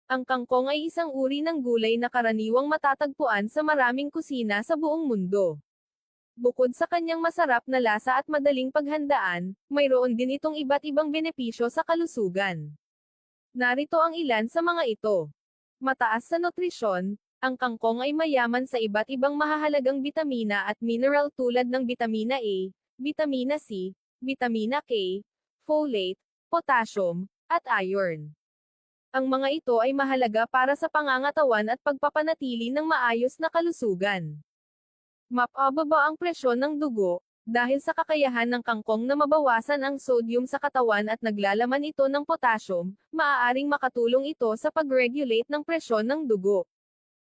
Ang kangkong ay isang uri ng gulay na karaniwang matatagpuan sa maraming kusina sa buong mundo. Bukod sa kanyang masarap na lasa at madaling paghandaan, mayroon din itong iba't ibang benepisyo sa kalusugan. Narito ang ilan sa mga ito. Mataas sa nutrisyon, ang kangkong ay mayaman sa iba't ibang mahahalagang bitamina at mineral tulad ng bitamina A, bitamina C, bitamina K, folate, potassium, at iron. Ang mga ito ay mahalaga para sa pangangatawan at pagpapanatili ng maayos na kalusugan. Mapababa ang presyon ng dugo, dahil sa kakayahan ng kangkong na mabawasan ang sodium sa katawan at naglalaman ito ng potassium, maaaring makatulong ito sa pag-regulate ng presyon ng dugo.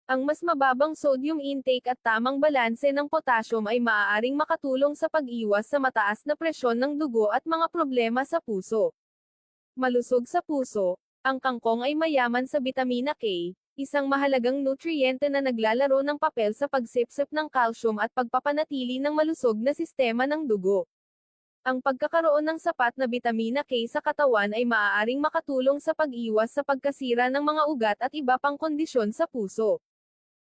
Ang mas mababang sodium intake at tamang balanse ng potassium ay maaaring makatulong sa pag-iwas sa mataas na presyon ng dugo at mga problema sa puso. Malusog sa puso, ang kangkong ay mayaman sa bitamina K, isang mahalagang nutriyente na naglalaro ng papel sa pagsipsip ng calcium at pagpapanatili ng malusog na sistema ng dugo. Ang pagkakaroon ng sapat na bitamina K sa katawan ay maaaring makatulong sa pag-iwas sa pagkasira ng mga ugat at iba pang kondisyon sa puso.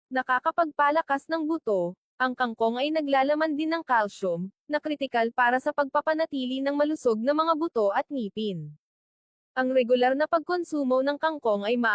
Nakakapagpalakas ng buto, ang kangkong ay naglalaman din ng calcium, na kritikal para sa pagpapanatili ng malusog na mga buto at ngipin. Ang regular na pagkonsumo ng kangkong ay